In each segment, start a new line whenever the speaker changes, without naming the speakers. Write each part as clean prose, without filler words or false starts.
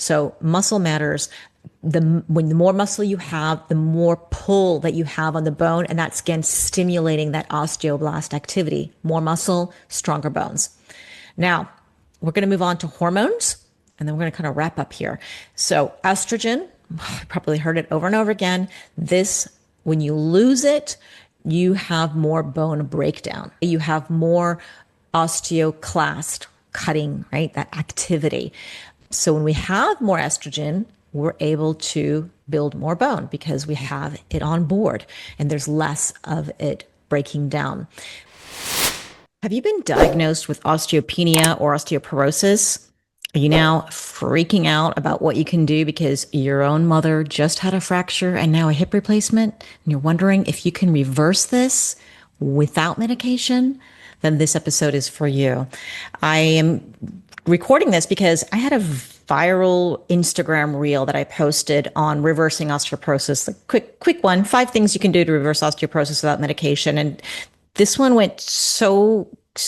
So muscle matters. When the more muscle you have, the more pull that you have on the bone. And that's, again, stimulating that osteoblast activity. More muscle, stronger bones. Now, we're going to move on to hormones, and then we're going to kind of wrap up here. So estrogen, you probably heard it over and over again. This, when you lose it, you have more bone breakdown. You have more osteoclast cutting, right? That activity. So when we have more estrogen, we're able to build more bone because we have it on board and there's less of it breaking down. Have you been diagnosed with osteopenia or osteoporosis? Are you now freaking out about what you can do because your own mother just had a fracture and now a hip replacement? And you're wondering if you can reverse this without medication? Then this episode is for you. I am recording this because I had a viral Instagram reel that I posted on reversing osteoporosis. The quick one, 5 things you can do to reverse osteoporosis without medication. And this one went so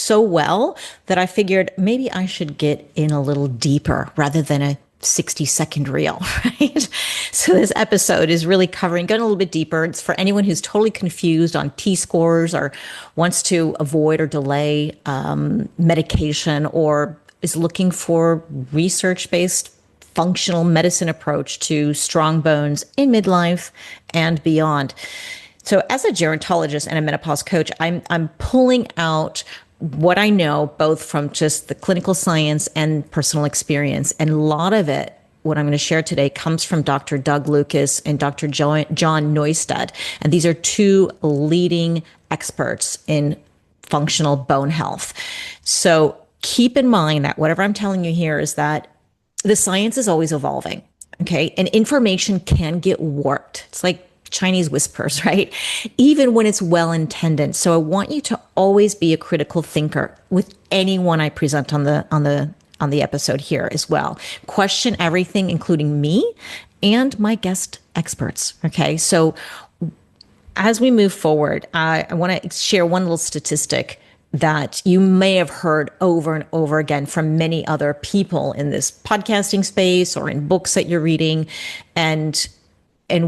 well that I figured maybe I should get in a little deeper rather than a 60-second reel, right? So this episode is really going a little bit deeper. It's for anyone who's totally confused on T-scores or wants to avoid or delay medication or is looking for research-based functional medicine approach to strong bones in midlife and beyond. So as a gerontologist and a menopause coach, I'm pulling out what I know, both from just the clinical science and personal experience. And a lot of it, what I'm going to share today, comes from Dr. Doug Lucas and Dr. John Neustad. And these are 2 leading experts in functional bone health. So keep in mind that whatever I'm telling you here is that the science is always evolving. Okay. And information can get warped. It's like Chinese whispers, right? Even when it's well-intended. So I want you to always be a critical thinker with anyone I present on the episode here as well. Question everything, including me and my guest experts. Okay. So as we move forward, I want to share one little statistic that you may have heard over and over again from many other people in this podcasting space or in books that you're reading. And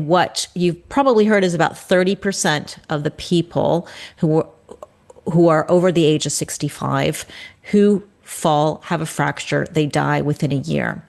what you've probably heard is about 30% of the people who are over the age of 65 who have a fracture, they die within a year.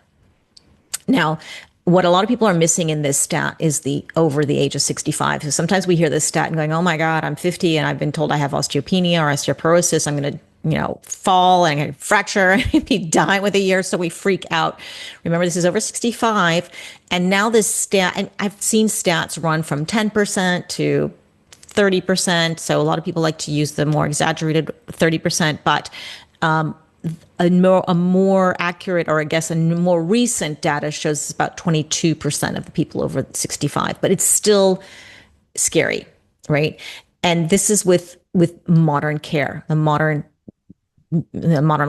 Now, what a lot of people are missing in this stat is the over the age of 65. So sometimes we hear this stat and going, oh my God, I'm 50 and I've been told I have osteopenia or osteoporosis. I'm going to fall and I'm going to fracture and be dying with a year. So we freak out. Remember, this is over 65. And now this stat, and I've seen stats run from 10% to 30%. So a lot of people like to use the more exaggerated 30%, but a more accurate, or I guess a more recent data shows it's about 22% of the people over 65, but it's still scary, right? And this is with modern care, the modern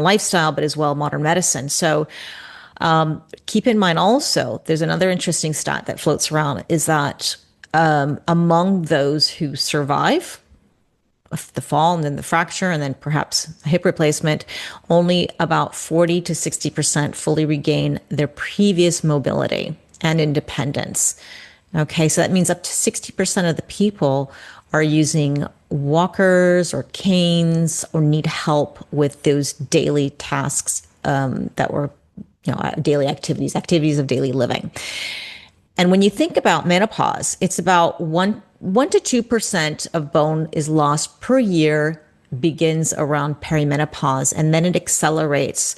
lifestyle, but as well modern medicine. So keep in mind also, there's another interesting stat that floats around is that among those who survive the fall and then the fracture and then perhaps a hip replacement, only about 40 to 60% fully regain their previous mobility and independence. Okay, so that means up to 60% of the people are using walkers or canes or need help with those daily tasks that were, daily activities of daily living. And when you think about menopause, it's about 1 to 2% of bone is lost per year, begins around perimenopause, and then it accelerates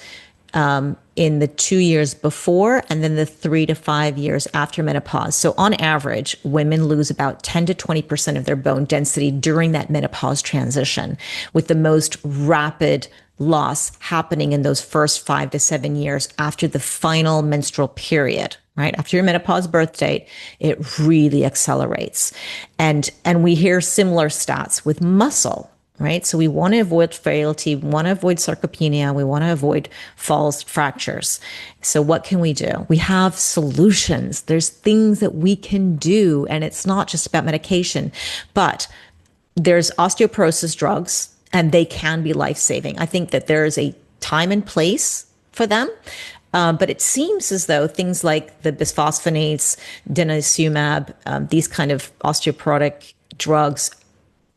in the 2 years before and then the 3 to 5 years after menopause. So on average, women lose about 10 to 20% of their bone density during that menopause transition, with the most rapid loss happening in those first 5 to 7 years after the final menstrual period, right? After your menopause birth date, it really accelerates. And we hear similar stats with muscle, right? So we want to avoid frailty, we want to avoid sarcopenia, we want to avoid falls, fractures. So what can we do? We have solutions. There's things that we can do, and it's not just about medication, but there's osteoporosis drugs, and they can be life-saving. I think that there is a time and place for them. But it seems as though things like the bisphosphonates, denosumab, these kind of osteoporotic drugs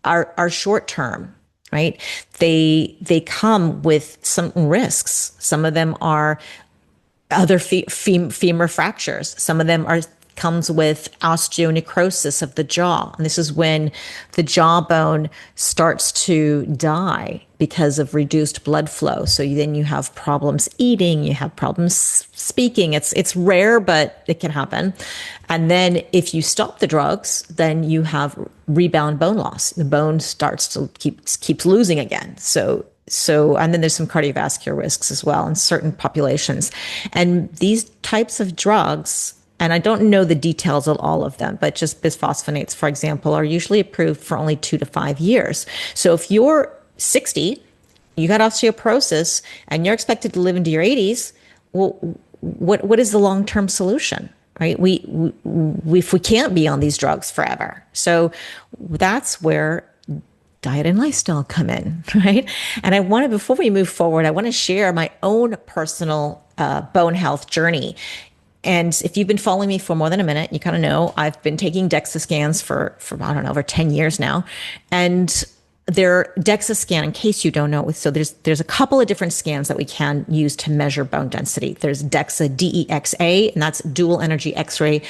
are short term, right? They come with some risks. Some of them are other femur fractures. Some of them are comes with osteonecrosis of the jaw. And this is when the jawbone starts to die because of reduced blood flow. So then you have problems eating, you have problems speaking. It's rare, but it can happen. And then if you stop the drugs, then you have rebound bone loss. The bone starts to keeps losing again. So and then there's some cardiovascular risks as well in certain populations. And these types of drugs, and I don't know the details of all of them, but just bisphosphonates, for example, are usually approved for only 2 to 5 years. So if you're 60, you got osteoporosis, and you're expected to live into your 80s, well, what is the long-term solution? Right? If we can't be on these drugs forever. So that's where diet and lifestyle come in, right? And before we move forward, I want to share my own personal bone health journey. And if you've been following me for more than a minute, you kind of know I've been taking DEXA scans for I don't know, over 10 years now. And their DEXA scan, in case you don't know, so there's a couple of different scans that we can use to measure bone density. There's DEXA, DEXA, and that's dual energy X-ray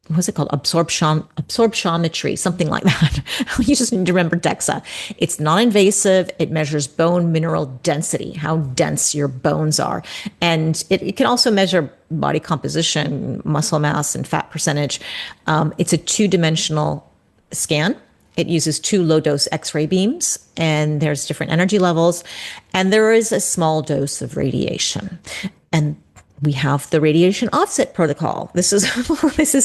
what's it called? Absorptiometry, something like that. You just need to remember DEXA. It's non-invasive. It measures bone mineral density, how dense your bones are. And it can also measure body composition, muscle mass, and fat percentage. It's a 2-dimensional scan. It uses 2 low-dose X-ray beams, and there's different energy levels. And there is a small dose of radiation. And we have the radiation offset protocol. This is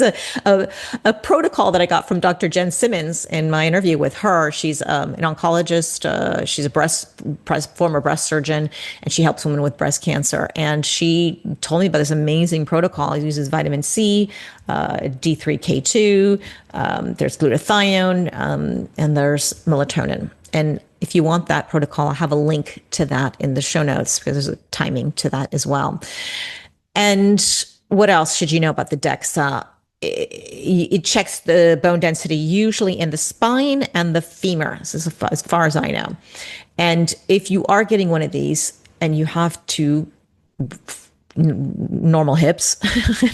a protocol that I got from Dr. Jen Simmons in my interview with her. She's an oncologist. She's a former breast surgeon, and she helps women with breast cancer. And she told me about this amazing protocol. It uses vitamin C, D3K2, there's glutathione, and there's melatonin. And if you want that protocol, I'll have a link to that in the show notes because there's a timing to that as well. And what else should you know about the DEXA? It checks the bone density usually in the spine and the femur, as far as I know. And if you are getting one of these and you have 2 normal hips,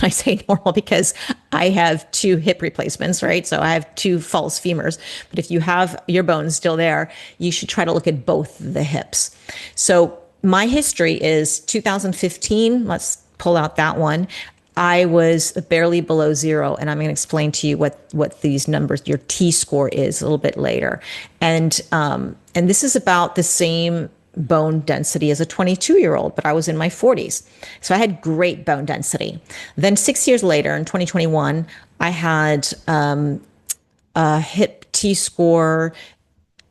I say normal because I have 2 hip replacements, right? So I have 2 false femurs. But if you have your bones still there, you should try to look at both the hips. So my history is 2015. Let's pull out that one. I was barely below 0, and I'm going to explain to you what these numbers, your T-score is, a little bit later. And this is about the same bone density as a 22-year-old, but I was in my 40s. So I had great bone density. Then 6 years later, in 2021, I had a hip T-score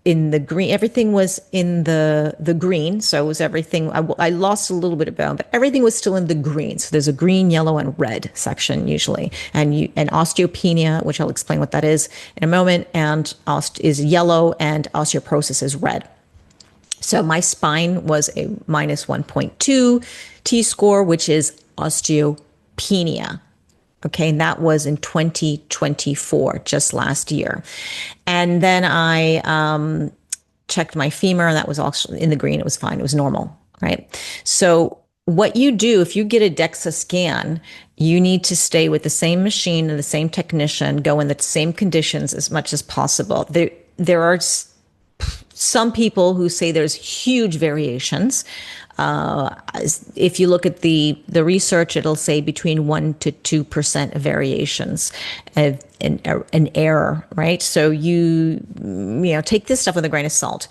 in the green. Everything was in the green. So it was everything. I lost a little bit of bone, but everything was still in the green. So there's a green, yellow, and red section usually. And osteopenia, which I'll explain what that is in a moment, and is yellow, and osteoporosis is red. So my spine was a minus 1.2 T-score, which is osteopenia. Okay, and that was in 2024, just last year. And then I checked my femur, and that was also in the green. It was fine. It was normal, right? So what you do, if you get a DEXA scan, you need to stay with the same machine and the same technician, go in the same conditions as much as possible. There are some people who say there's huge variations. If you look at the research, it'll say between 1 to 2% variations of an error, right? So you take this stuff with a grain of salt.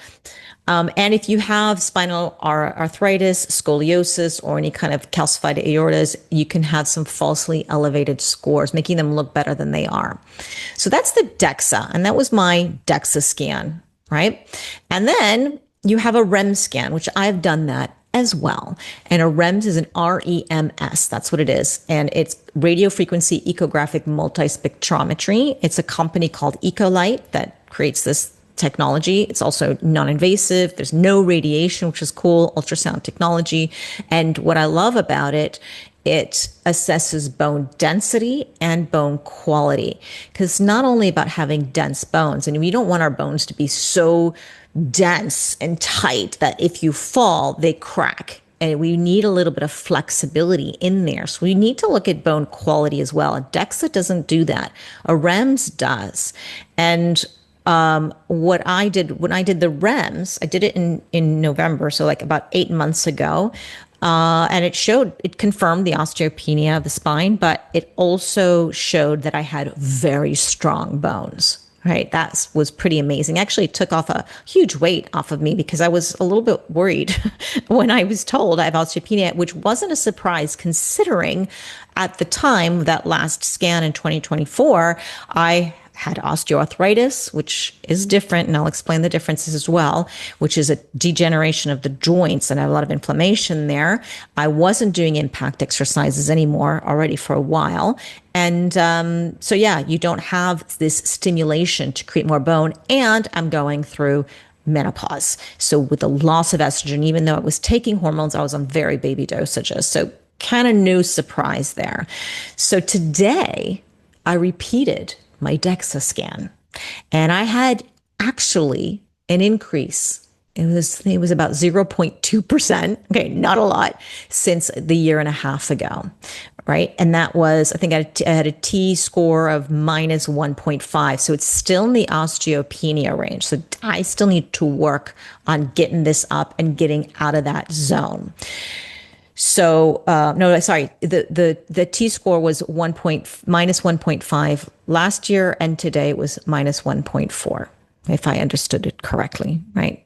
And if you have spinal arthritis, scoliosis, or any kind of calcified aortas, you can have some falsely elevated scores, making them look better than they are. So that's the DEXA, and that was my DEXA scan, right? And then you have a REM scan, which I've done that as well. And a REMS is an REMS. That's what it is. And it's radio frequency echographic multispectrometry. It's a company called Ecolite that creates this technology. It's also non-invasive. There's no radiation, which is cool, ultrasound technology. And what I love about it, it assesses bone density and bone quality, because it's not only about having dense bones, and we don't want our bones to be so dense and tight that if you fall, they crack. And we need a little bit of flexibility in there. So we need to look at bone quality as well. And DEXA doesn't do that. A REMS does. And what I did when I did the REMS, I did it in November, so like about 8 months ago. And it confirmed the osteopenia of the spine, but it also showed that I had very strong bones. Right. That was pretty amazing. Actually, it took off a huge weight off of me because I was a little bit worried when I was told I have osteopenia, which wasn't a surprise considering at the time, that last scan in 2024, I had osteoarthritis, which is different, and I'll explain the differences as well, which is a degeneration of the joints, and I have a lot of inflammation there. I wasn't doing impact exercises anymore already for a while. And so, yeah, you don't have this stimulation to create more bone, and I'm going through menopause. So with the loss of estrogen, even though I was taking hormones, I was on very baby dosages. So kind of no surprise there. So today I repeated my DEXA scan, and I had actually an increase. It was about 0.2%. Okay, not a lot, since the year and a half ago, right? And that was, I think I had a T score of minus 1.5. So it's still in the osteopenia range. So I still need to work on getting this up and getting out of that zone. So, no, sorry, the T score was minus 1.5 last year, and today it was minus 1.4, if I understood it correctly, right?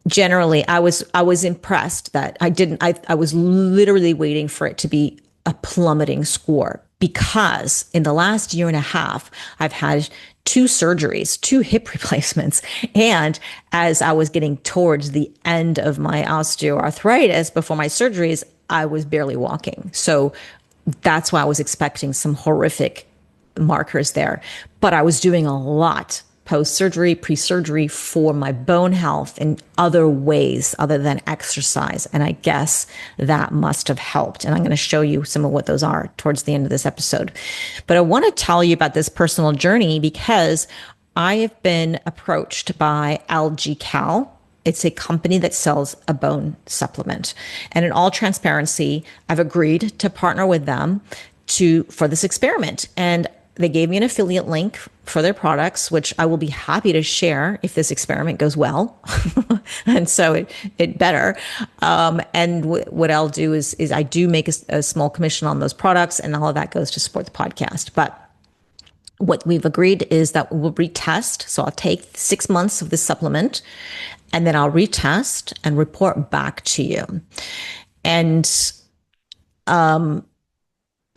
Generally, I was impressed that I was literally waiting for it to be a plummeting score, because in the last year and a half, I've had 2 surgeries, 2 hip replacements. And as I was getting towards the end of my osteoarthritis before my surgeries, I was barely walking. So that's why I was expecting some horrific markers there. But I was doing a lot post-surgery, pre-surgery for my bone health in other ways other than exercise. And I guess that must have helped. And I'm going to show you some of what those are towards the end of this episode. But I want to tell you about this personal journey because I have been approached by AlgaeCal. It's a company that sells a bone supplement. And in all transparency, I've agreed to partner with them for this experiment. And they gave me an affiliate link for their products, which I will be happy to share if this experiment goes well. And so it better. And what I'll do is I do make a small commission on those products, and all of that goes to support the podcast. But what we've agreed is that we'll retest. So I'll take 6 months of this supplement, and then I'll retest and report back to you. And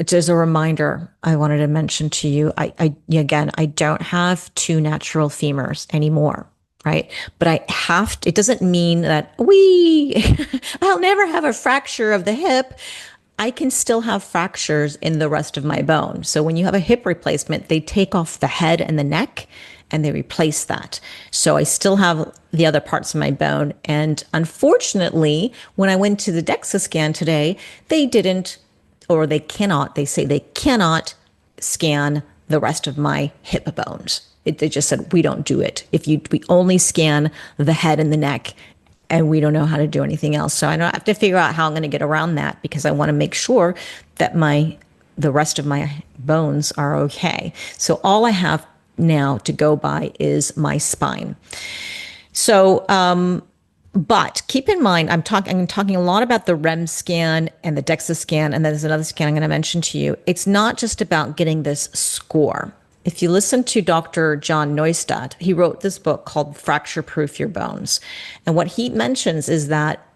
just a reminder I wanted to mention to you, I don't have 2 natural femurs anymore, right? But it doesn't mean that I'll never have a fracture of the hip. I can still have fractures in the rest of my bone. So when you have a hip replacement, they take off the head and the neck and they replace that. So I still have the other parts of my bone. And unfortunately, when I went to the DEXA scan today, they say they cannot scan the rest of my hip bones. They just said, we don't do it. We only scan the head and the neck, and we don't know how to do anything else. So I have to figure out how I'm going to get around that, because I want to make sure that the rest of my bones are okay. So all I have now to go by is my spine. So, but keep in mind, I'm talking a lot about the REM scan and the DEXA scan, and then there's another scan I'm going to mention to you. It's not just about getting this score. If you listen to Dr. John Neustadt, he wrote this book called Fracture Proof Your Bones. And what he mentions is that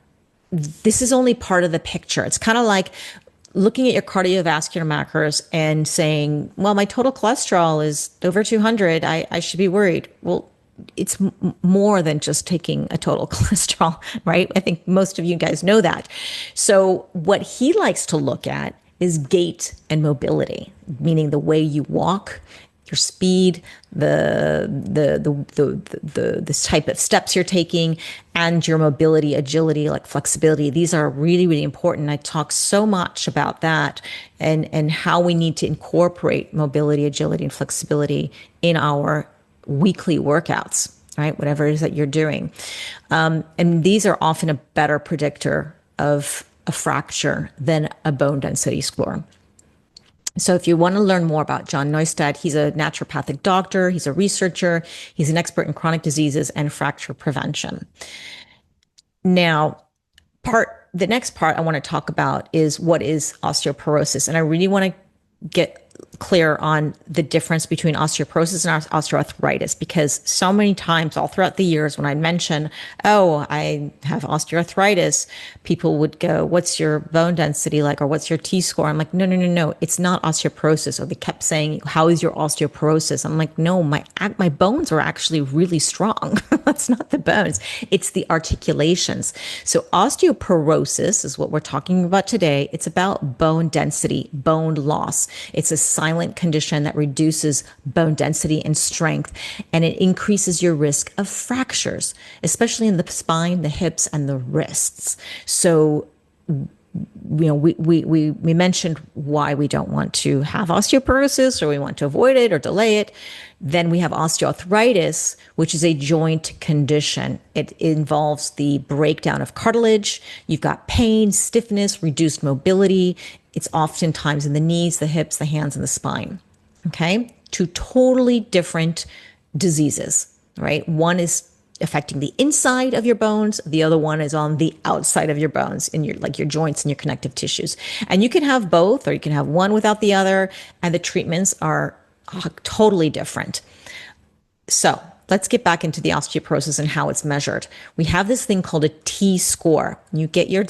this is only part of the picture. It's kind of like looking at your cardiovascular markers and saying, well, my total cholesterol is over 200. I should be worried. Well, it's more than just taking a total cholesterol, right? I think most of you guys know that. So what he likes to look at is gait and mobility, meaning the way you walk your speed, the type of steps you're taking, and your mobility, agility, like flexibility. These are really, really important. I talk so much about that and how we need to incorporate mobility, agility, and flexibility in our weekly workouts, right? Whatever it is that you're doing. And these are often a better predictor of a fracture than a bone density score. So if you want to learn more about John Neustad, he's a naturopathic doctor, he's a researcher, he's an expert in chronic diseases and fracture prevention. Now, the next part I want to talk about is what is osteoporosis. And I really want to get clear on the difference between osteoporosis and osteoarthritis, because so many times all throughout the years when I mention, oh, I have osteoarthritis, people would go, what's your bone density like, or what's your T-score? I'm like, no, it's not osteoporosis. Or they kept saying, how is your osteoporosis? I'm like, no, my bones are actually really strong. That's not the bones, it's the articulations. So osteoporosis is what we're talking about today. It's about bone density, bone loss. It's a silent condition that reduces bone density and strength, and it increases your risk of fractures, especially in the spine, the hips, and the wrists. So, we mentioned why we don't want to have osteoporosis, or we want to avoid it or delay it. Then we have osteoarthritis, which is a joint condition. It involves the breakdown of cartilage. You've got pain, stiffness, reduced mobility. It's oftentimes in the knees, the hips, the hands, and the spine. Okay? Two totally different diseases, right? One is affecting the inside of your bones. The other one is on the outside of your bones, in your joints and your connective tissues. And you can have both, or you can have one without the other, and the treatments are totally different. So let's get back into the osteoporosis and how it's measured. We have this thing called a T-score. You get your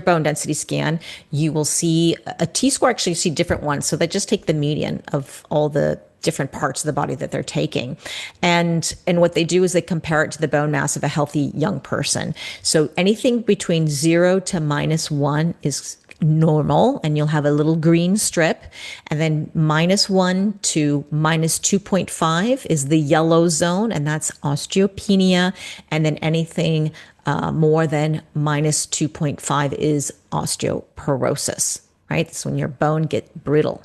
bone density scan, you will see a T-score. Actually, you see different ones. So they just take the median of all the different parts of the body that they're taking. And what they do is they compare it to the bone mass of a healthy young person. So anything between 0 to -1 is normal, and you'll have a little green strip. And then -1 to -2.5 is the yellow zone, and that's osteopenia. And then anything more than -2.5 is osteoporosis, right? It's when your bone gets brittle.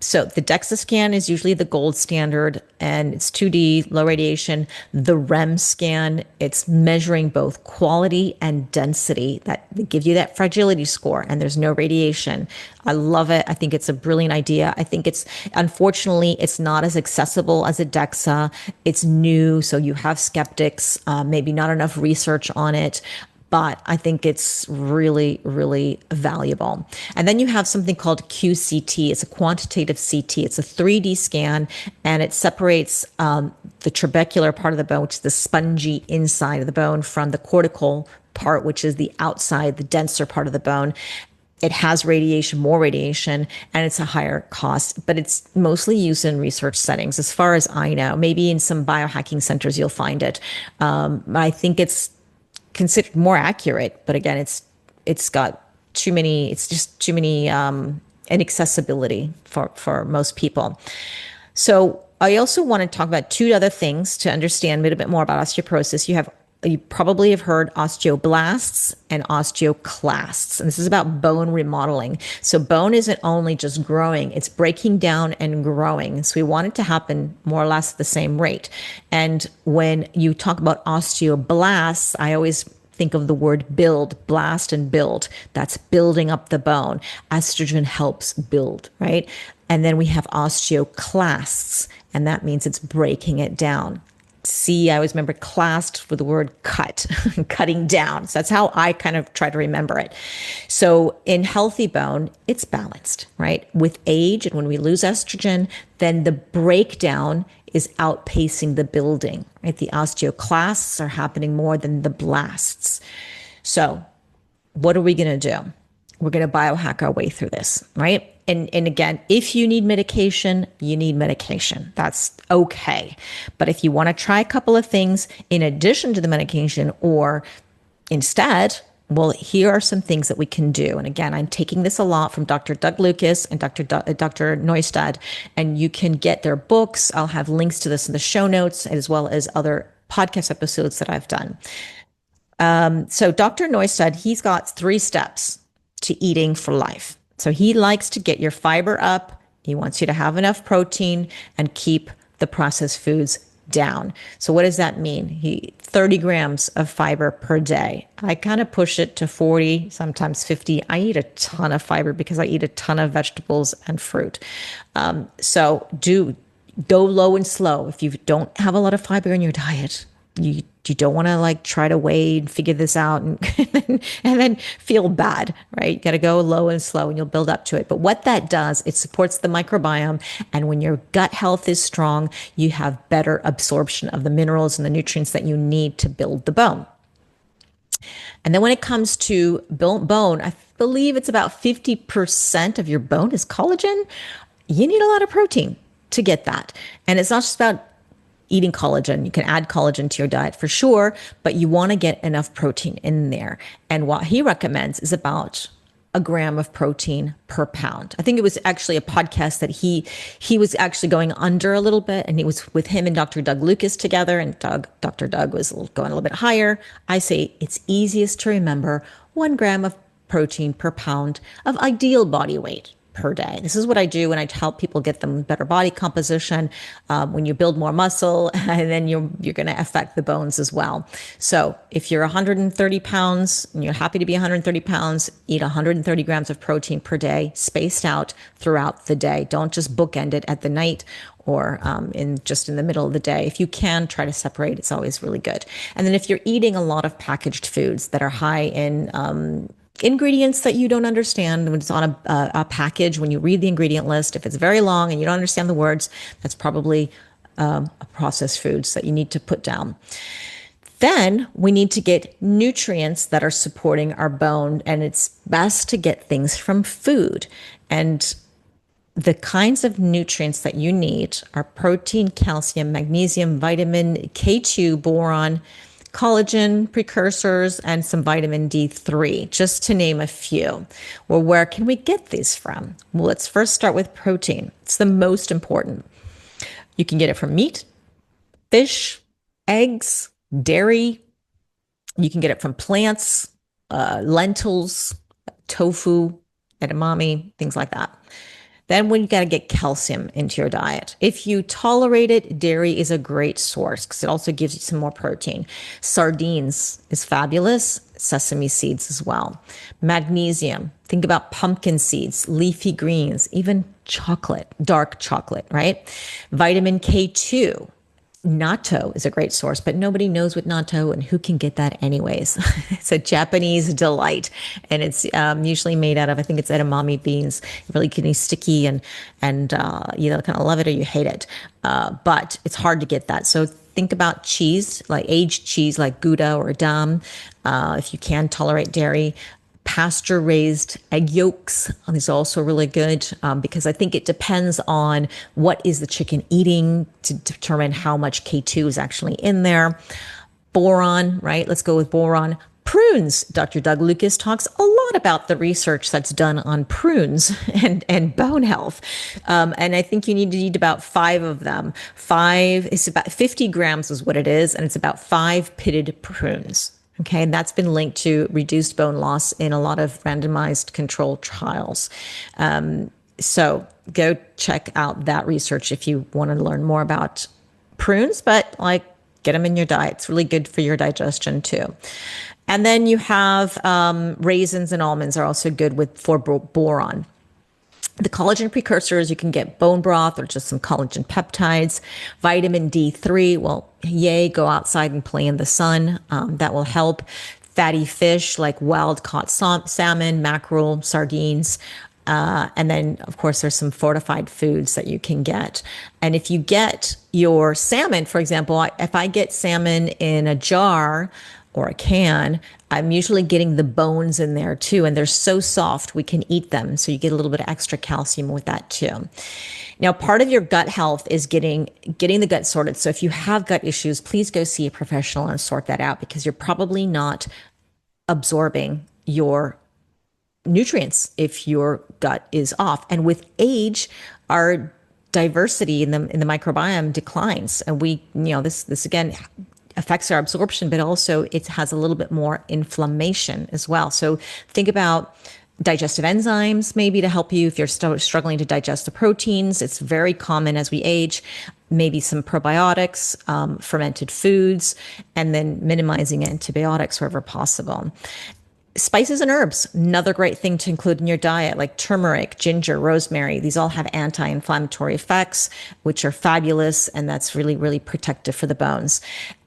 So the DEXA scan is usually the gold standard, and it's 2D, low radiation. The REM scan, it's measuring both quality and density. That they give you that fragility score, and there's no radiation. I love it. I think it's a brilliant idea. I think unfortunately, it's not as accessible as a DEXA. It's new, so you have skeptics, maybe not enough research on it. But I think it's really, really valuable. And then you have something called QCT. It's a quantitative CT. It's a 3D scan, and it separates the trabecular part of the bone, which is the spongy inside of the bone, from the cortical part, which is the outside, the denser part of the bone. It has radiation, more radiation, and it's a higher cost, but it's mostly used in research settings, as far as I know. Maybe in some biohacking centers you'll find it. I think it's considered more accurate, but again, it's got too many inaccessibility for most people. So I also want to talk about two other things to understand a little bit more about osteoporosis. You probably have heard osteoblasts and osteoclasts, and this is about bone remodeling. So bone isn't only just growing, it's breaking down and growing. So we want it to happen more or less at the same rate. And when you talk about osteoblasts, I always think of the word build, blast and build. That's building up the bone. Estrogen helps build, right? And then we have osteoclasts, and that means it's breaking it down. I always remember classed with the word cut, cutting down. So that's how I kind of try to remember it. So in healthy bone, it's balanced, right? With age, and when we lose estrogen, then the breakdown is outpacing the building, right? The osteoclasts are happening more than the blasts. So what are we going to do? We're going to biohack our way through this, right? And again, if you need medication, you need medication. That's okay. But if you want to try a couple of things in addition to the medication, or instead, Well, here are some things that we can do. And again, I'm taking this a lot from Dr. Doug Lucas and Dr. Neustad, and you can get their books. I'll have links to this in the show notes, as well as other podcast episodes that I've done. So Dr. Neustad, he's got 3 steps to eating for life. So he likes to get your fiber up. He wants you to have enough protein and keep the processed foods down. So what does that mean? 30 grams of fiber per day. I kind of push it to 40, sometimes 50. I eat a ton of fiber because I eat a ton of vegetables and fruit. So do go low and slow. If you don't have a lot of fiber in your diet, you don't want to like try to weigh and figure this out and then feel bad, right? You got to go low and slow and you'll build up to it. But what that does, it supports the microbiome. And when your gut health is strong, you have better absorption of the minerals and the nutrients that you need to build the bone. And then when it comes to bone, I believe it's about 50% of your bone is collagen. You need a lot of protein to get that. And it's not just about eating collagen. You can add collagen to your diet for sure, but you want to get enough protein in there. And what he recommends is about a gram of protein per pound. I think it was actually a podcast that he was actually going under a little bit, and it was with him and Dr. Doug Lucas together, and Dr. Doug was going a little bit higher. I say it's easiest to remember 1 gram of protein per pound of ideal body weight per day. This is what I do when I help people get them better body composition. When you build more muscle, and then you're going to affect the bones as well. So if you're 130 pounds and you're happy to be 130 pounds, eat 130 grams of protein per day, spaced out throughout the day. Don't just bookend it at the night or in the middle of the day. If you can, try to separate. It's always really good. And then if you're eating a lot of packaged foods that are high in ingredients that you don't understand when it's on a package, when you read the ingredient list, if it's very long and you don't understand the words, that's probably a processed foods that you need to put down. Then we need to get nutrients that are supporting our bone, and it's best to get things from food. And the kinds of nutrients that you need are protein, calcium, magnesium, vitamin K2, boron, collagen precursors, and some vitamin D3, just to name a few. Well, where can we get these from? Well, let's first start with protein. It's the most important. You can get it from meat, fish, eggs, dairy. You can get it from plants, lentils, tofu, edamame, things like that. Then we got to get calcium into your diet. If you tolerate it, dairy is a great source because it also gives you some more protein. Sardines is fabulous. Sesame seeds as well. Magnesium. Think about pumpkin seeds, leafy greens, even chocolate, dark chocolate, right? Vitamin K2. Natto is a great source, but nobody knows what natto and who can get that anyways. It's a Japanese delight, and it's usually made out of, I think it's edamame beans. It really can be sticky and you kind of love it or you hate it. But it's hard to get that. So think about cheese, like aged cheese, like Gouda or Edam. If you can tolerate dairy. Pasture raised egg yolks is also really good because I think it depends on what is the chicken eating to determine how much K2 is actually in there. Boron, right? Let's go with boron. Prunes. Dr. Doug Lucas talks a lot about the research that's done on prunes and bone health. And I think you need to eat about 5 of them. It's about 50 grams is what it is. And it's about 5 pitted prunes. Okay, and that's been linked to reduced bone loss in a lot of randomized controlled trials. So go check out that research if you want to learn more about prunes, but get them in your diet. It's really good for your digestion too. And then you have raisins and almonds are also good for boron. The collagen precursors, you can get bone broth or just some collagen peptides. Vitamin D3, well, yay, go outside and play in the sun. That will help. Fatty fish like wild caught salmon, mackerel, sardines. And then, of course, there's some fortified foods that you can get. And if you get your salmon, for example, if I get salmon in a jar or a can, I'm usually getting the bones in there too. And they're so soft, we can eat them. So you get a little bit of extra calcium with that too. Now, part of your gut health is getting the gut sorted. So if you have gut issues, please go see a professional and sort that out because you're probably not absorbing your nutrients if your gut is off. And with age, our diversity in the microbiome declines, and this again affects our absorption, but also it has a little bit more inflammation as well. So think about digestive enzymes maybe to help you if you're struggling to digest the proteins. It's very common as we age. Maybe some probiotics, fermented foods, and then minimizing antibiotics wherever possible. Spices and herbs, another great thing to include in your diet, like turmeric, ginger, rosemary. These all have anti-inflammatory effects, which are fabulous, and that's really, really protective for the bones.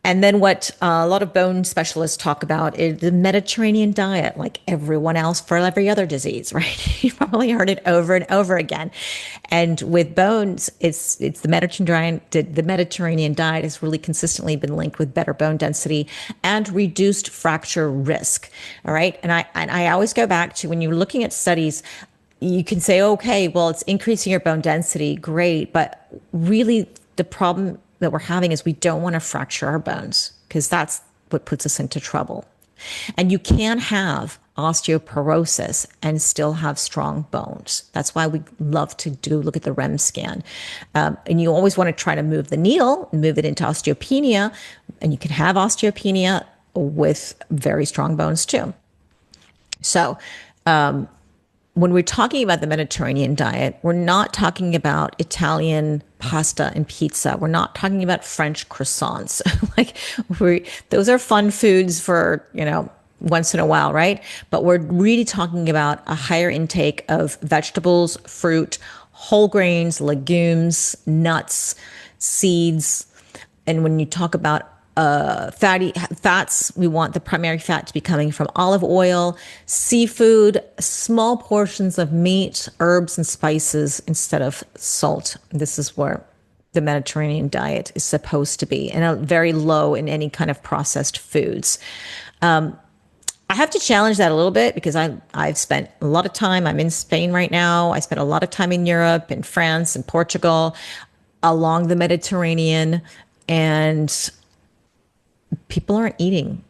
And then what a lot of bone specialists talk about is the Mediterranean diet, like everyone else for every other disease, right? You've probably heard it over and over again. And with bones, it's the Mediterranean diet has really consistently been linked with better bone density and reduced fracture risk. All right. And I always go back to when you're looking at studies, you can say, okay, well, it's increasing your bone density. Great. But really the problem that we're having is we don't want to fracture our bones, because that's what puts us into trouble. And you can have osteoporosis and still have strong bones. That's why we love to look at the REM scan. And you always want to try to move the needle, move it into osteopenia, and you can have osteopenia with very strong bones too. So, when we're talking about the Mediterranean diet, we're not talking about Italian pasta and pizza. We're not talking about French croissants. Those are fun foods for, once in a while, right? But we're really talking about a higher intake of vegetables, fruit, whole grains, legumes, nuts, seeds. And when you talk about fats, we want the primary fat to be coming from olive oil, seafood, small portions of meat, herbs, and spices instead of salt. This is where the Mediterranean diet is supposed to be, and very low in any kind of processed foods. I have to challenge that a little bit because I've spent a lot of time. I'm in Spain right now. I spent a lot of time in Europe, in France, and Portugal, along the Mediterranean, and people aren't eating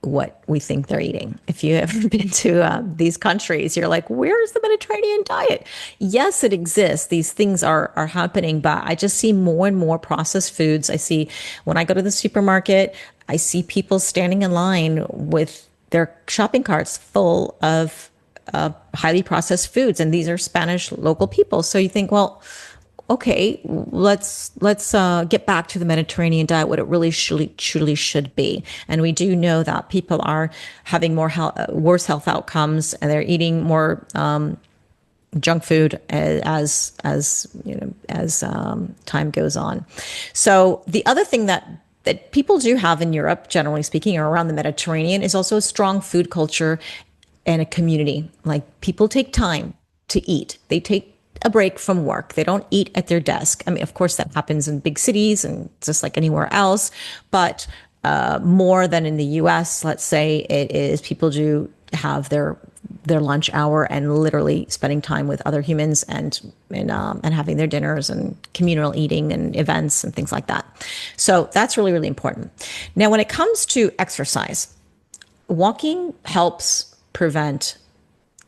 what we think they're eating. If you ever been to these countries, you're like, where's the Mediterranean diet? Yes, it exists. These things are happening, but I just see more and more processed foods. I see when I go to the supermarket, I see people standing in line with their shopping carts full of highly processed foods. And these are Spanish local people. So you think, well, okay, let's get back to the Mediterranean diet, what it really truly should be. And we do know that people are having worse health outcomes, and they're eating more junk food as time goes on. So the other thing that people do have in Europe, generally speaking, or around the Mediterranean, is also a strong food culture and a community. Like, people take time to eat. They take a break from work. They don't eat at their desk. I mean, of course, that happens in big cities and just like anywhere else, but more than in the US, let's say, it is people do have their lunch hour and literally spending time with other humans and having their dinners and communal eating and events and things like that. So that's really, really important. Now, when it comes to exercise, walking helps prevent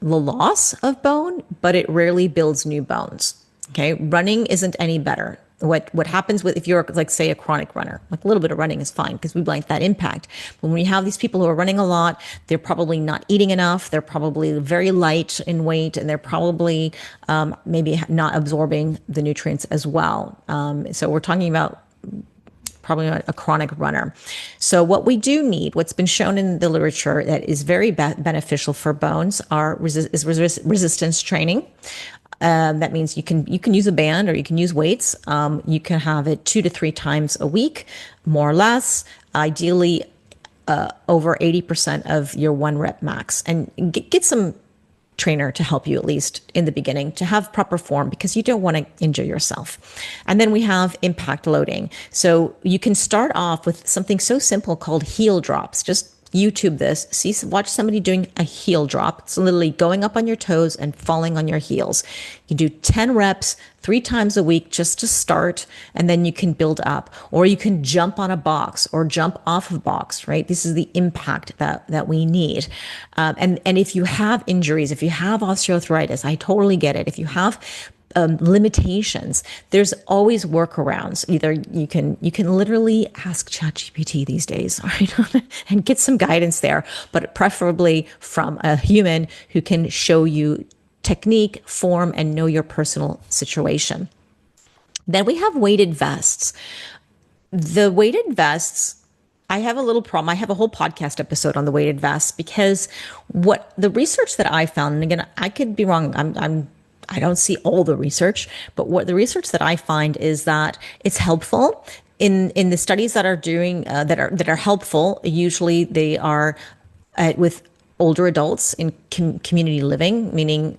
the loss of bone, but it rarely builds new bones. Okay. Running isn't any better. What happens if you're, like, say, a chronic runner, like a little bit of running is fine because we like that impact. But when you have these people who are running a lot, they're probably not eating enough. They're probably very light in weight, and they're probably maybe not absorbing the nutrients as well. So we're talking about probably a chronic runner. So what we do need, what's been shown in the literature that is very beneficial for bones is resistance training. That means you can use a band or you can use weights. You can have it 2 to 3 times a week, more or less. Ideally, over 80% of your 1 rep max, and get some trainer to help you, at least in the beginning, to have proper form, because you don't want to injure yourself. And then we have impact loading. So you can start off with something so simple called heel drops, just YouTube this, watch somebody doing a heel drop. It's literally going up on your toes and falling on your heels. You do 10 reps 3 times a week just to start, and then you can build up. Or you can jump on a box or jump off of a box, right? This is the impact that we need. And if you have injuries, if you have osteoarthritis, I totally get it. If you have limitations, there's always workarounds. Either you can literally ask ChatGPT these days, right? And get some guidance there, but preferably from a human who can show you technique, form, and know your personal situation. Then we have weighted vests. The weighted vests, I have a little problem. I have a whole podcast episode on the weighted vests because what the research that I found, and again, I could be wrong. I don't see all the research, but what the research that I find is that it's helpful in the studies that are doing that are helpful. Usually they are with older adults in community living, meaning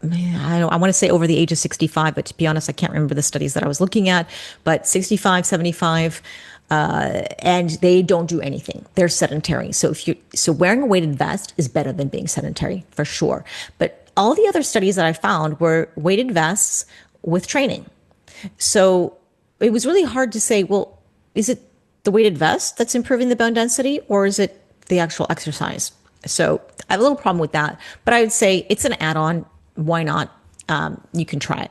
I want to say over the age of 65, but to be honest, I can't remember the studies that I was looking at, but 65, 75, and they don't do anything. They're sedentary. So wearing a weighted vest is better than being sedentary for sure. But all the other studies that I found were weighted vests with training. So it was really hard to say, well, is it the weighted vest that's improving the bone density, or is it the actual exercise? So I have a little problem with that, but I would say it's an add-on. Why not? You can try it.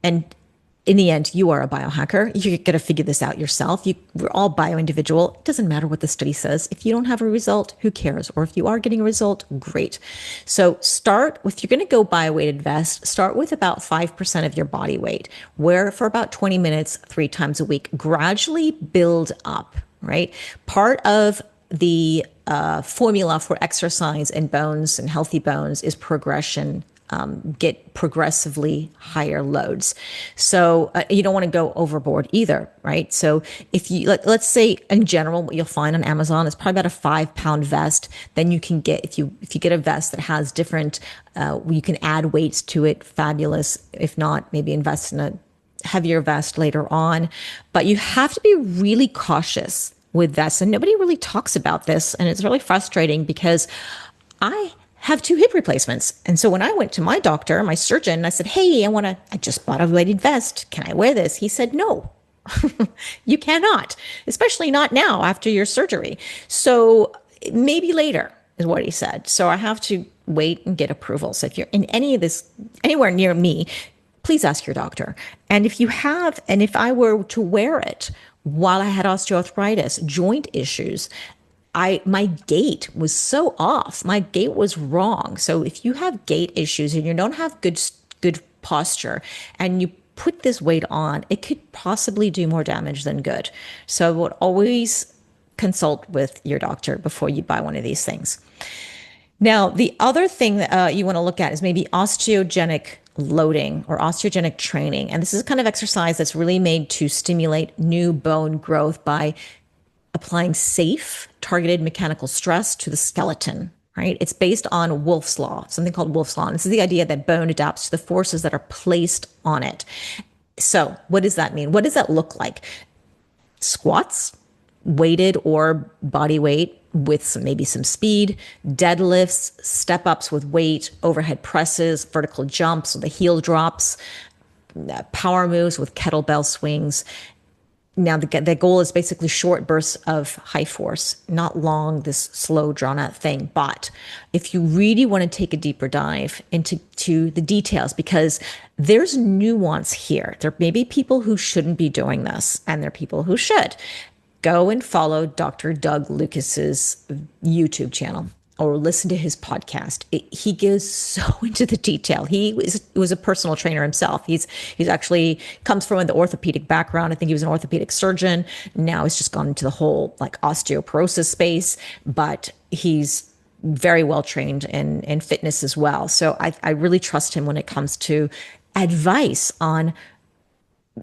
And in the end, you are a biohacker. You're going to figure this out yourself. We're all bio-individual. It doesn't matter what the study says. If you don't have a result, who cares? Or if you are getting a result, great. So if you're going to go buy a weighted vest, start with about 5% of your body weight. Wear for about 20 minutes, 3 times a week. Gradually build up, right? Part of the formula for exercise and bones and healthy bones is progression. Get progressively higher loads. So you don't want to go overboard either, right? So if you, let's say in general, what you'll find on Amazon is probably about a 5-pound vest. Then you can get, if you get a vest that has different, you can add weights to it, fabulous. If not, maybe invest in a heavier vest later on. But you have to be really cautious with vests. And nobody really talks about this. And it's really frustrating because I have 2 hip replacements. And so when I went to my doctor, my surgeon, I said, hey, I just bought a weighted vest. Can I wear this? He said, no, you cannot, especially not now after your surgery. So maybe later is what he said. So I have to wait and get approval. So if you're in anywhere near me, please ask your doctor. And if I were to wear it while I had osteoarthritis, joint issues, my gait was so off. My gait was wrong. So if you have gait issues and you don't have good posture and you put this weight on, it could possibly do more damage than good. So I would always consult with your doctor before you buy one of these things. Now, the other thing that you want to look at is maybe osteogenic loading or osteogenic training. And this is a kind of exercise that's really made to stimulate new bone growth by applying safe, targeted mechanical stress to the skeleton, right? It's based on Wolff's Law, something called Wolff's Law. And this is the idea that bone adapts to the forces that are placed on it. So what does that mean? What does that look like? Squats, weighted or body weight with maybe some speed, deadlifts, step-ups with weight, overhead presses, vertical jumps, the heel drops, power moves with kettlebell swings. Now, the goal is basically short bursts of high force, not long, this slow, drawn-out thing. But if you really want to take a deeper dive into the details, because there's nuance here. There may be people who shouldn't be doing this, and there are people who should. Go and follow Dr. Doug Lucas's YouTube channel or listen to his podcast. He goes so into the detail. He was a personal trainer himself. He's actually comes from the orthopedic background. I think he was an orthopedic surgeon. Now he's just gone into the whole like osteoporosis space, but he's very well trained in fitness as well. So I really trust him when it comes to advice on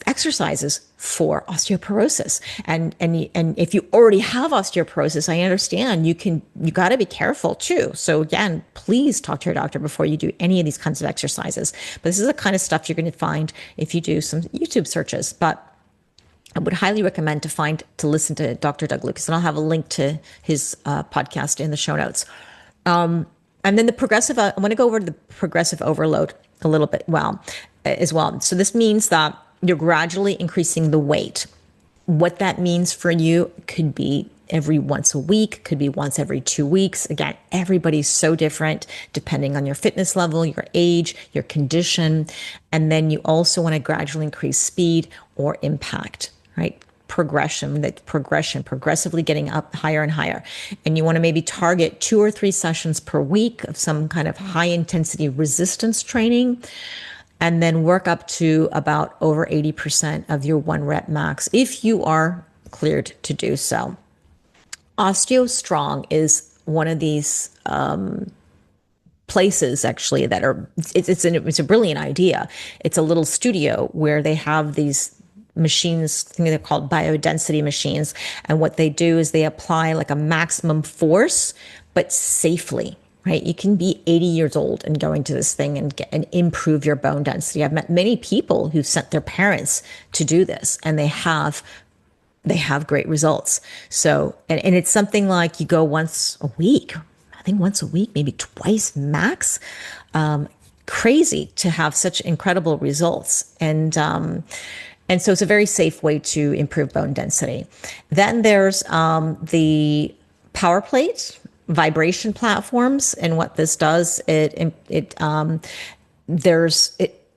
exercises for osteoporosis. And if you already have osteoporosis, I understand you got to be careful too. So again, please talk to your doctor before you do any of these kinds of exercises. But this is the kind of stuff you're going to find if you do some YouTube searches. But I would highly recommend to listen to Dr. Doug Lucas, and I'll have a link to his podcast in the show notes. And then the progressive, I want to go over the progressive overload a little bit as well. So this means that you're gradually increasing the weight. What that means for you could be every once a week, could be once every 2 weeks. Again, everybody's so different depending on your fitness level, your age, your condition. And then you also want to gradually increase speed or impact, right? Progressively getting up higher and higher. And you want to maybe target 2 or 3 sessions per week of some kind of high intensity resistance training, and then work up to about over 80% of your 1 rep max if you are cleared to do so. OsteoStrong is one of these places actually that are, it's a brilliant idea. It's a little studio where they have these machines, I think they're called biodensity machines. And what they do is they apply like a maximum force, but safely, right? You can be 80 years old and going to this thing and improve your bone density. I've met many people who've sent their parents to do this, and they have great results. So, and it's something like you go once a week, I think once a week, maybe twice max. Crazy to have such incredible results. And so it's a very safe way to improve bone density. Then there's the power plate vibration platforms. And what this does, it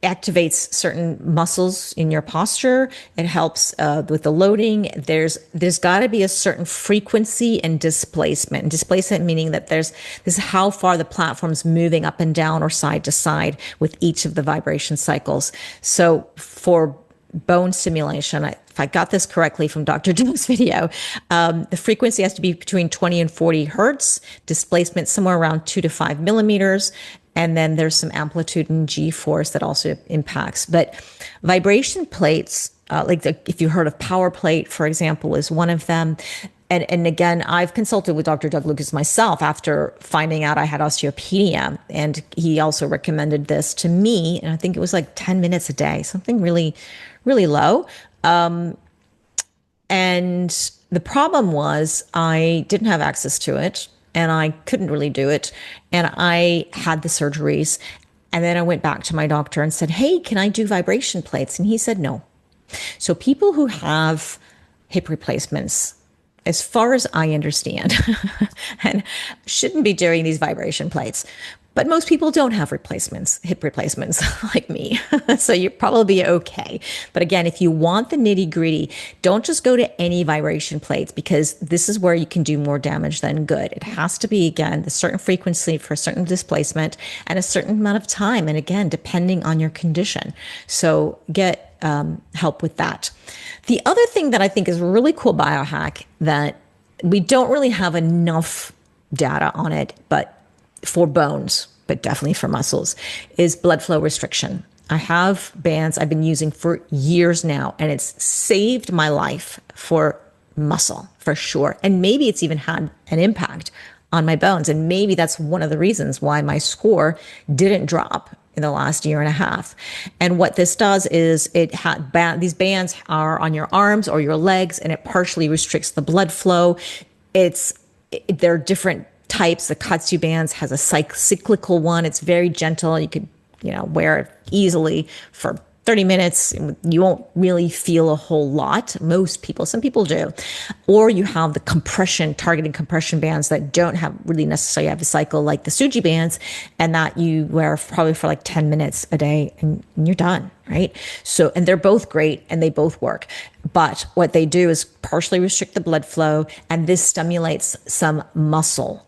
activates certain muscles in your posture. It helps with the loading. There's got to be a certain frequency and displacement. And displacement meaning that this is how far the platform's moving up and down or side to side with each of the vibration cycles. So for bone stimulation, if I got this correctly from Dr. Doug's video, the frequency has to be between 20 and 40 hertz, displacement somewhere around 2 to 5 millimeters. And then there's some amplitude and G-force that also impacts. But vibration plates, if you heard of power plate, for example, is one of them. And again, I've consulted with Dr. Doug Lucas myself after finding out I had osteopenia. And he also recommended this to me. And I think it was like 10 minutes a day, something really, really low. And the problem was I didn't have access to it, and I couldn't really do it. And I had the surgeries. And then I went back to my doctor and said, hey, can I do vibration plates? And he said, no. So people who have hip replacements, as far as I understand, and shouldn't be doing these vibration plates. But most people don't have hip replacements like me. So you're probably okay. But again, if you want the nitty gritty, don't just go to any vibration plates, because this is where you can do more damage than good. It has to be, again, a certain frequency for a certain displacement and a certain amount of time. And again, depending on your condition. So get help with that. The other thing that I think is a really cool biohack that we don't really have enough data on it, but for bones, but definitely for muscles, is blood flow restriction. I have bands I've been using for years now, and it's saved my life for muscle, for sure. And maybe it's even had an impact on my bones. And maybe that's one of the reasons why my score didn't drop in the last year and a half. And what this does is these bands are on your arms or your legs, and it partially restricts the blood flow. They're different types. The Katsu bands has a cyclical one. It's very gentle. You could, wear it easily for 30 minutes. You won't really feel a whole lot. Most people, some people do. Or you have the targeted compression bands that don't really necessarily have a cycle, like the Suji bands, and that you wear probably for like 10 minutes a day and you're done, right? So, and they're both great and they both work. But what they do is partially restrict the blood flow, and this stimulates some muscle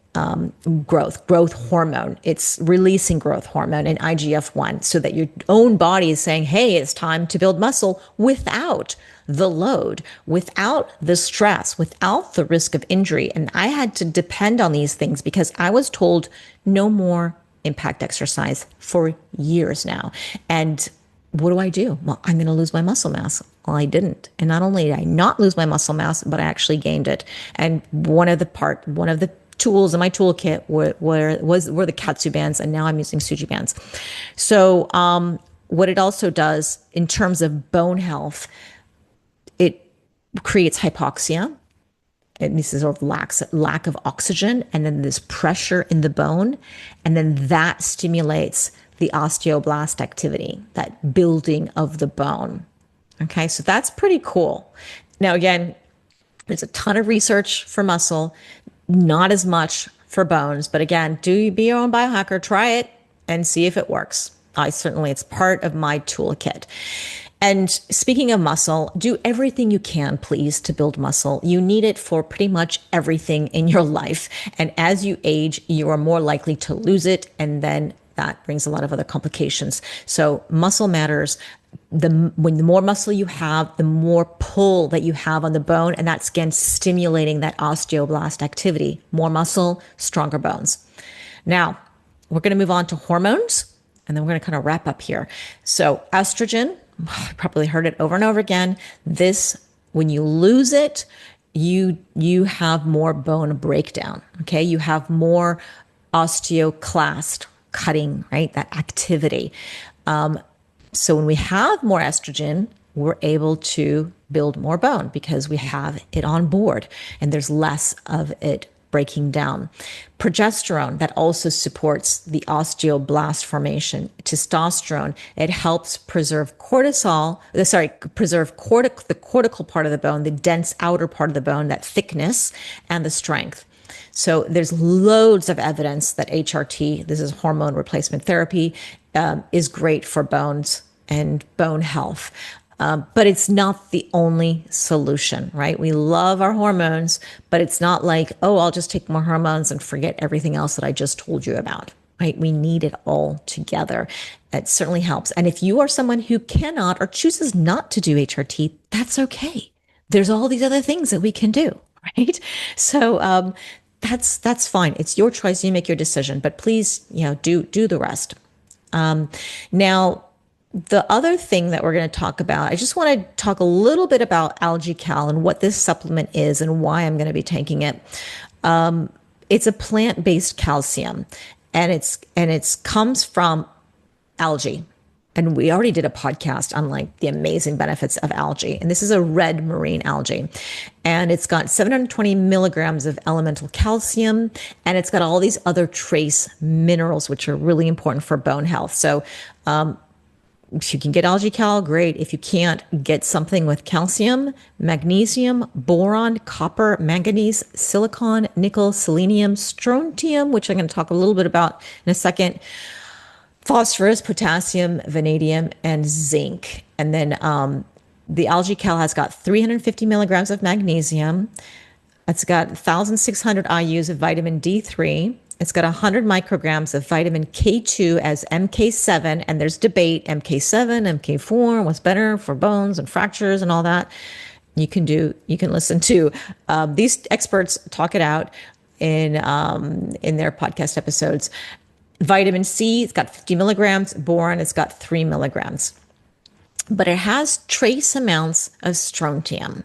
growth hormone. It's releasing growth hormone and IGF-1, so that your own body is saying, hey, it's time to build muscle without the load, without the stress, without the risk of injury. And I had to depend on these things because I was told no more impact exercise for years now. And what do? Well, I'm going to lose my muscle mass. Well, I didn't. And not only did I not lose my muscle mass, but I actually gained it. And one of the tools in my toolkit were the Katsu bands, and now I'm using Suji bands. So what it also does in terms of bone health, it creates hypoxia. It means sort of lack of oxygen, and then there's pressure in the bone, and then that stimulates the osteoblast activity, that building of the bone. Okay, so that's pretty cool. Now, again, there's a ton of research for muscle, not as much for bones, but again, be your own biohacker, try it and see if it works. It's part of my toolkit. And speaking of muscle, do everything you can, please, to build muscle. You need it for pretty much everything in your life. And as you age, you are more likely to lose it. And then that brings a lot of other complications. So muscle matters. The more muscle you have, the more pull that you have on the bone. And that's, again, stimulating that osteoblast activity. More muscle, stronger bones. Now, we're going to move on to hormones. And then we're going to kind of wrap up here. So estrogen, I probably heard it over and over again. When you lose it, you have more bone breakdown. Okay. You have more osteoclast cutting, right? That activity. So when we have more estrogen, we're able to build more bone because we have it on board and there's less of it breaking down. Progesterone, that also supports the osteoblast formation. Testosterone, it helps preserve the cortical part of the bone, the dense outer part of the bone, that thickness and the strength. So there's loads of evidence that HRT, this is hormone replacement therapy, is great for bones and bone health. But it's not the only solution, right? We love our hormones, but it's not like, oh, I'll just take more hormones and forget everything else that I just told you about, right? We need it all together. It certainly helps. And if you are someone who cannot or chooses not to do HRT, that's okay. There's all these other things that we can do, right? So that's fine. It's your choice. You make your decision, but please, do the rest. Now, the other thing that we're going to talk about, I just want to talk a little bit about AlgaeCal and what this supplement is and why I'm going to be taking it. It's a plant-based calcium, and it's comes from algae. And we already did a podcast on like the amazing benefits of algae. And this is a red marine algae. And it's got 720 milligrams of elemental calcium. And it's got all these other trace minerals, which are really important for bone health. So, if you can get AlgaeCal, great. If you can't, get something with calcium, magnesium, boron, copper, manganese, silicon, nickel, selenium, strontium, which I'm going to talk a little bit about in a second, phosphorus, potassium, vanadium, and zinc. And then the AlgaeCal has got 350 milligrams of magnesium. It's got 1,600 IUs of vitamin D3. It's got 100 micrograms of vitamin K2 as MK7, and there's debate, MK7, MK4, what's better for bones and fractures and all that. You can listen to these experts talk it out in their podcast episodes. Vitamin C, it's got 50 milligrams. Boron, it's got 3 milligrams. But it has trace amounts of strontium.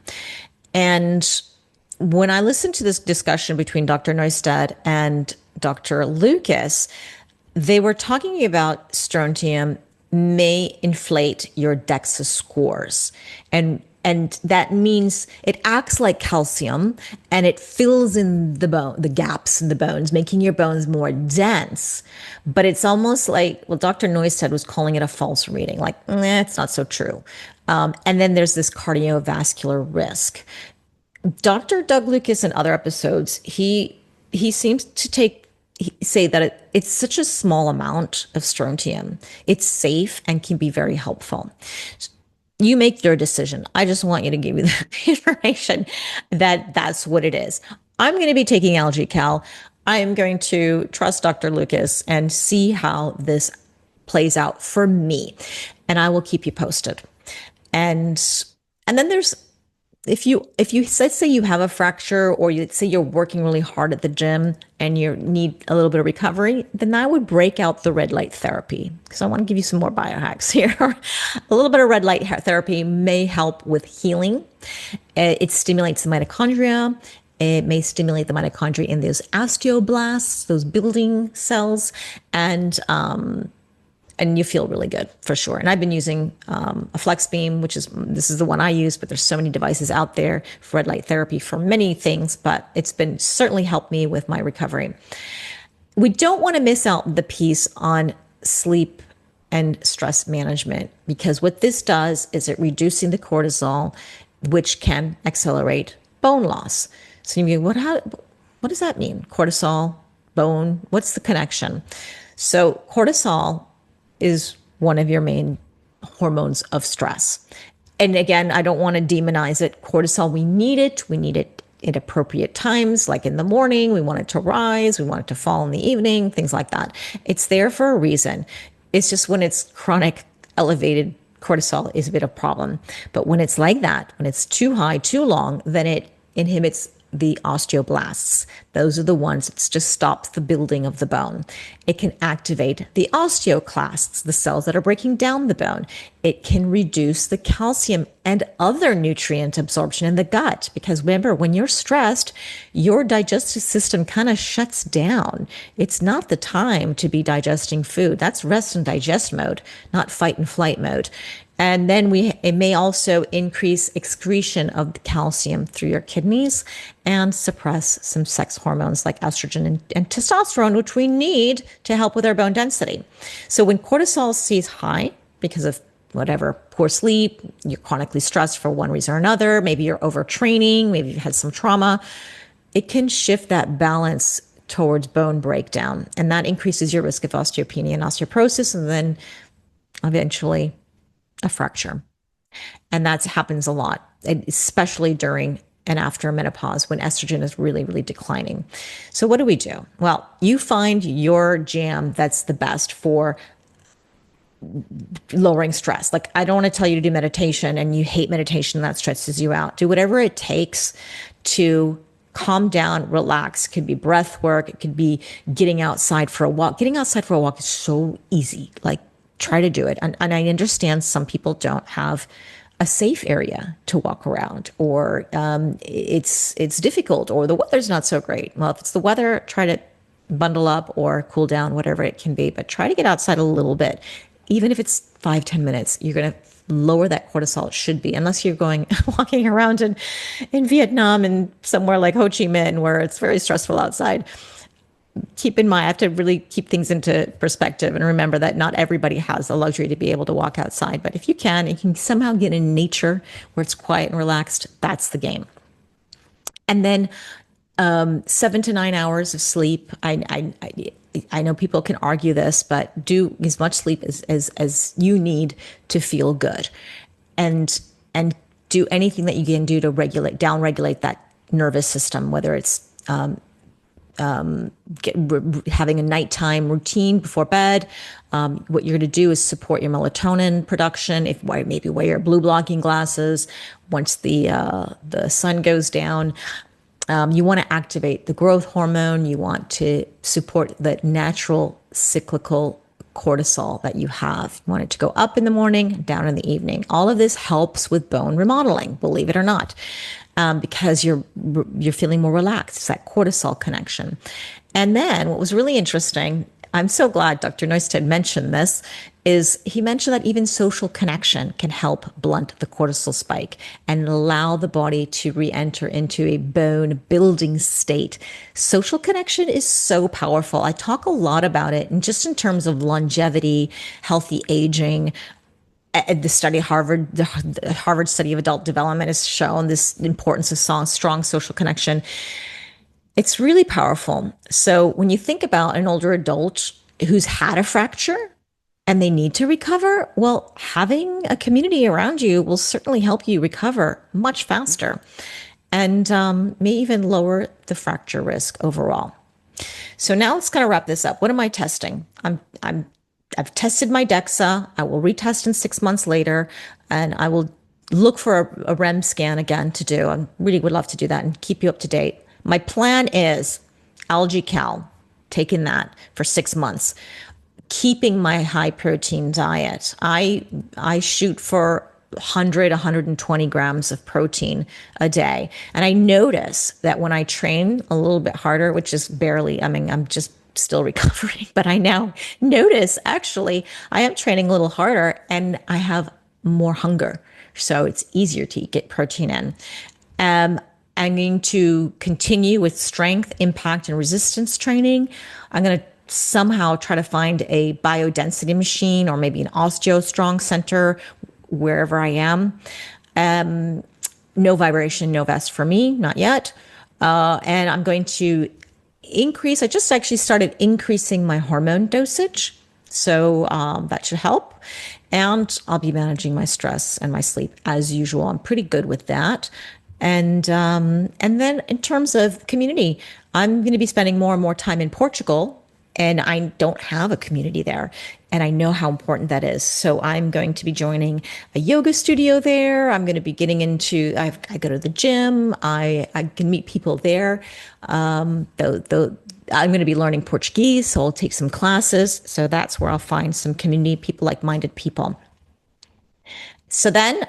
And when I listened to this discussion between Dr. Neustad and Dr. Lucas, they were talking about strontium may inflate your DEXA scores. And that means it acts like calcium and it fills in the gaps in the bones, making your bones more dense. But it's almost like, well, Dr. Neustad was calling it a false reading, like, it's not so true. And then there's this cardiovascular risk. Dr. Doug Lucas in other episodes, he seems to say that it's such a small amount of strontium. It's safe and can be very helpful. You make your decision. I just want you to give you the information that that's what it is. I'm going to be taking AlgaeCal. I am going to trust Dr. Lucas and see how this plays out for me. And I will keep you posted. And then there's, if you let's say you have a fracture, or say you're working really hard at the gym and you need a little bit of recovery, then I would break out the red light therapy, because I want to give you some more biohacks here. A little bit of red light therapy may help with healing. It stimulates the mitochondria. It may stimulate the mitochondria in those osteoblasts, those building cells, and and you feel really good for sure. And I've been using a flex beam, this is the one I use, but there's so many devices out there for red light therapy for many things, but it's been certainly helped me with my recovery. We don't want to miss out the piece on sleep and stress management, because what this does is it reducing the cortisol, which can accelerate bone loss. So you mean, what does that mean? Cortisol, bone, what's the connection? So cortisol is one of your main hormones of stress. And again, I don't want to demonize it. Cortisol, we need it. We need it at appropriate times, like in the morning. We want it to rise. We want it to fall in the evening, things like that. It's there for a reason. It's just when it's chronic, elevated cortisol is a bit of a problem. But when it's like that, when it's too high, too long, then it inhibits the osteoblasts. Those are the ones that just stops the building of the bone. It can activate the osteoclasts, the cells that are breaking down the bone. It can reduce the calcium and other nutrient absorption in the gut. Because remember, when you're stressed, your digestive system kind of shuts down. It's not the time to be digesting food. That's rest and digest mode, not fight and flight mode. And then it may also increase excretion of the calcium through your kidneys and suppress some sex hormones like estrogen and testosterone, which we need to help with our bone density. So when cortisol stays high because of whatever, poor sleep, you're chronically stressed for one reason or another, maybe you're overtraining, maybe you've had some trauma, it can shift that balance towards bone breakdown. And that increases your risk of osteopenia and osteoporosis, and then eventually a fracture. And that happens a lot, especially during and after menopause when estrogen is really, really declining. So what do we do? Well, you find your jam that's the best for lowering stress. Like, I don't want to tell you to do meditation and you hate meditation, that stresses you out. Do whatever it takes to calm down, relax. It could be breath work. It could be getting outside for a walk. Getting outside for a walk is so easy. Like, try to do it. And I understand some people don't have a safe area to walk around, or it's difficult, or the weather's not so great. Well, if it's the weather, try to bundle up or cool down, whatever it can be, but try to get outside a little bit. Even if it's 5-10 minutes, you're going to lower that cortisol. It should be, unless you're going walking around in Vietnam and somewhere like Ho Chi Minh where it's very stressful outside. Keep in mind, I have to really keep things into perspective and remember that not everybody has the luxury to be able to walk outside. But if you can somehow get in nature where it's quiet and relaxed, that's the game. And then 7 to 9 hours of sleep. I know people can argue this, but do as much sleep as you need to feel good, and do anything that you can do to downregulate that nervous system, whether it's having a nighttime routine before bed. What you're going to do is support your melatonin production. Maybe wear your blue blocking glasses once the sun goes down. You want to activate the growth hormone. You want to support the natural cyclical cortisol that you have. You want it to go up in the morning, down in the evening. All of this helps with bone remodeling, believe it or not. Because you're feeling more relaxed. It's that cortisol connection. And then what was really interesting, I'm so glad Dr. Neusted mentioned this, is he mentioned that even social connection can help blunt the cortisol spike and allow the body to re-enter into a bone building state. Social connection is so powerful. I talk a lot about it, and just in terms of longevity, healthy aging. The study, the Harvard study of adult development has shown this importance of strong social connection. It's really powerful. So when you think about an older adult who's had a fracture and they need to recover, well, having a community around you will certainly help you recover much faster, and may even lower the fracture risk overall. So now let's kind of wrap this up. What am I testing? I've tested my DEXA. I will retest in 6 months later, and I will look for a REM scan again to do. I really would love to do that and keep you up to date. My plan is Algae Cal, taking that for 6 months, keeping my high protein diet. I shoot for 100, 120 grams of protein a day. And I notice that when I train a little bit harder, which is barely, I'm just still recovering, but I now notice actually I am training a little harder and I have more hunger. So it's easier to get protein in. I'm going to continue with strength, impact, and resistance training. I'm going to somehow try to find a biodensity machine or maybe an osteo-strong center wherever I am. No vibration, no vest for me, not yet. And I'm going to increase, I just actually started increasing my hormone dosage. So that should help. And I'll be managing my stress and my sleep as usual. I'm pretty good with that. And then in terms of community, I'm going to be spending more and more time in Portugal, and I don't have a community there. And I know how important that is. So I'm going to be joining a yoga studio there. I'm going to be getting into, I go to the gym. I can meet people there. I'm going to be learning Portuguese, so I'll take some classes. So that's where I'll find some community, people, like-minded people. So then,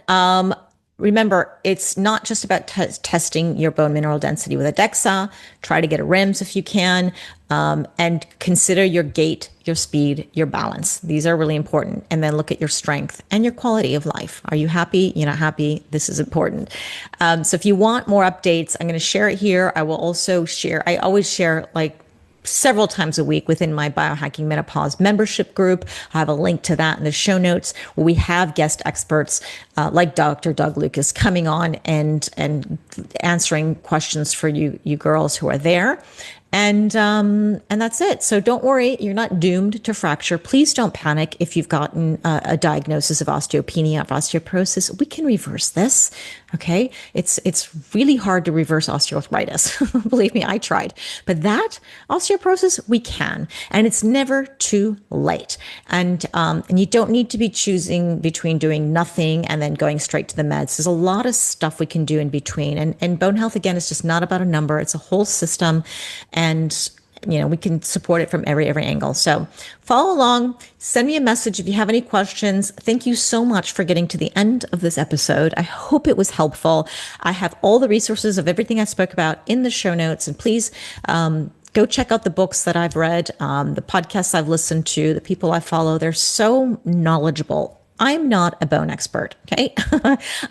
remember, it's not just about testing your bone mineral density with a DEXA. Try to get a RIMS if you can, and consider your gait, your speed, your balance. These are really important. And then look at your strength and your quality of life. Are you happy? You're not happy? This is important. So if you want more updates, I'm going to share it here. I will also share, I always share like several times a week within my Biohacking Menopause membership group. I have a link to that in the show notes, where we have guest experts like Dr. Doug Lucas coming on and answering questions for you girls who are there. And that's it. So don't worry, you're not doomed to fracture. Please don't panic if you've gotten a diagnosis of osteopenia or osteoporosis. We can reverse this. Okay. It's really hard to reverse osteoarthritis. Believe me, I tried, but that osteoporosis, we can, and it's never too late. And you don't need to be choosing between doing nothing and then going straight to the meds. There's a lot of stuff we can do in between. And bone health, again, is just not about a number. It's a whole system. And we can support it from every angle. So follow along, send me a message if you have any questions. Thank you so much for getting to the end of this episode. I hope it was helpful. I have all the resources of everything I spoke about in the show notes, and please go check out the books that I've read, the podcasts I've listened to, the people I follow. They're so knowledgeable. I'm not a bone expert. Okay.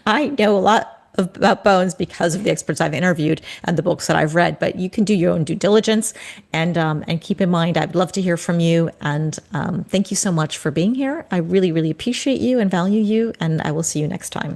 I know a lot about bones because of the experts I've interviewed and the books that I've read, but you can do your own due diligence and keep in mind, I'd love to hear from you. And thank you so much for being here. I really, really appreciate you and value you. And I will see you next time.